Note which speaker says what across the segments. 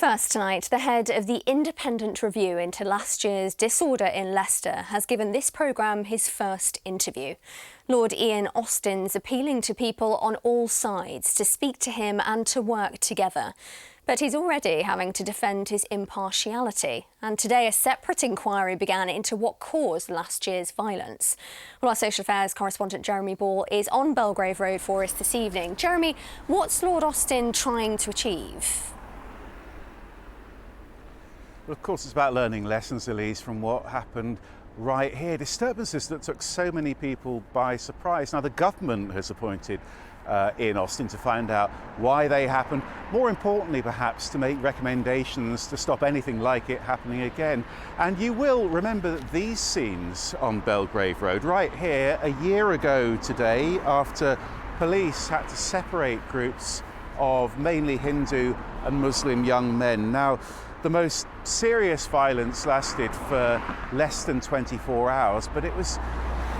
Speaker 1: First tonight, the head of the independent review into last year's disorder in Leicester has given this programme his first interview. Lord Ian Austin's appealing to people on all sides to speak to him and to work together. But he's already having to defend his impartiality. And today a separate inquiry began into what caused last year's violence. Well, our social affairs correspondent Jeremy Ball is on Belgrave Road for us this evening. Jeremy, what's Lord Austin trying to achieve?
Speaker 2: Well, of course, it's about learning lessons, Elise, from what happened right here. Disturbances that took so many people by surprise. Now, the government has appointed Ian Austin to find out why they happened. More importantly, perhaps, to make recommendations to stop anything like it happening again. And you will remember these scenes on Belgrave Road right here a year ago today, after police had to separate groups of mainly Hindu and Muslim young men. Now, the most serious violence lasted for less than 24 hours, but it was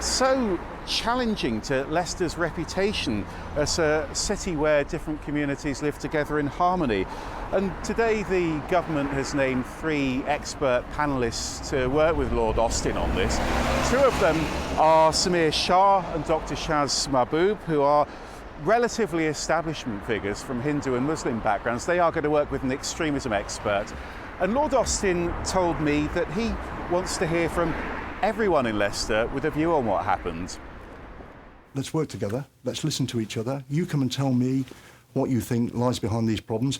Speaker 2: so challenging to Leicester's reputation as a city where different communities live together in harmony. And today the government has named 3 expert panellists to work with Lord Austin on this. 2 of them are Samir Shah and Dr. Shaz Mahboob, who are relatively establishment figures from Hindu and Muslim backgrounds. They are going to work with an extremism expert. And Lord Austin told me that he wants to hear from everyone in Leicester with a view on what happened.
Speaker 3: Let's work together. Let's listen to each other. You come and tell me what you think lies behind these problems.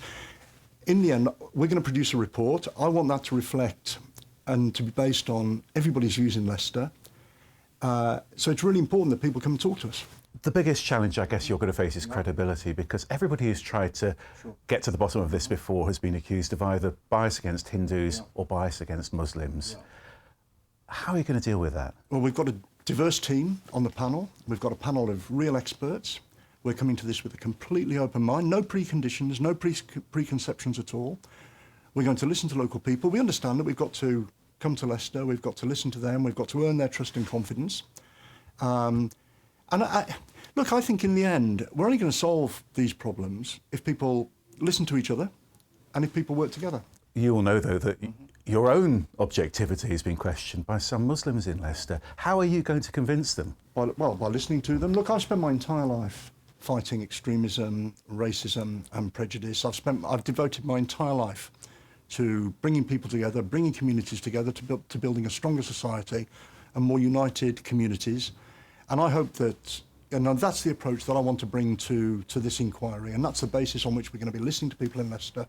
Speaker 3: In the end, we're going to produce a report. I want that to reflect and to be based on everybody's views in Leicester. So it's really important that people come and talk to us.
Speaker 2: The biggest challenge I guess you're going to face is credibility, because everybody who's tried to get to the bottom of this before has been accused of either bias against Hindus or bias against Muslims. How are you going to deal with that?
Speaker 3: Well, we've got a diverse team on the panel. We've got a panel of real experts. We're coming to this with a completely open mind, no preconditions, no preconceptions at all. We're going to listen to local people. We understand that we've got to come to Leicester, we've got to listen to them, we've got to earn their trust and confidence. Look, I think in the end, we're only going to solve these problems if people listen to each other and if people work together.
Speaker 2: You all know, though, that your own objectivity has been questioned by some Muslims in Leicester. How are you going to convince them?
Speaker 3: By listening to them. Look, I've spent my entire life fighting extremism, racism and prejudice. I've devoted my entire life to bringing people together, bringing communities together, to building a stronger society and more united communities. And I hope that, that's the approach that I want to bring to this inquiry, and that's the basis on which we're going to be listening to people in Leicester.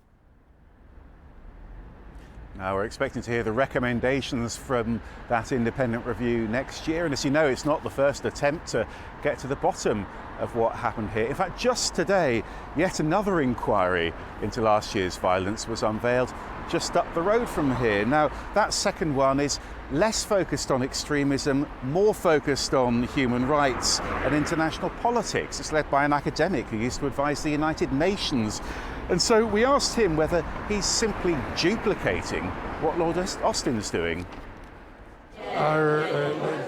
Speaker 2: Now, we're expecting to hear the recommendations from that independent review next year, and as you know, it's not the first attempt to get to the bottom of what happened here. In fact, just today, yet another inquiry into last year's violence was unveiled just up the road from here. Now, that second one is less focused on extremism, more focused on human rights and international politics. It's led by an academic who used to advise the United Nations. And so we asked him whether he's simply duplicating what Lord Austin's doing.
Speaker 4: Our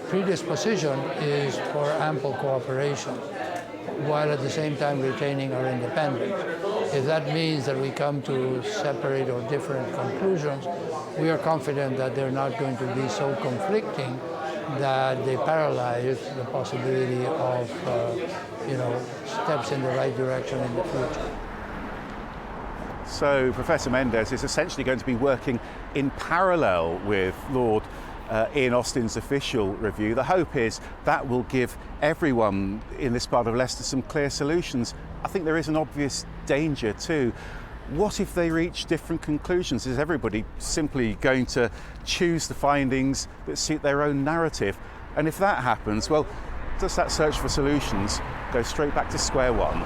Speaker 4: predisposition is for ample cooperation, while at the same time retaining our independence. If that means that we come to separate or different conclusions, we are confident that they're not going to be so conflicting that they paralyze the possibility of steps in the right direction in the future.
Speaker 2: So Professor Mendes is essentially going to be working in parallel with Lord Ian Austin's official review. The hope is that will give everyone in this part of Leicester some clear solutions. I think there is an obvious danger too. What if they reach different conclusions? Is everybody simply going to choose the findings that suit their own narrative? And if that happens, well, does that search for solutions go straight back to square one?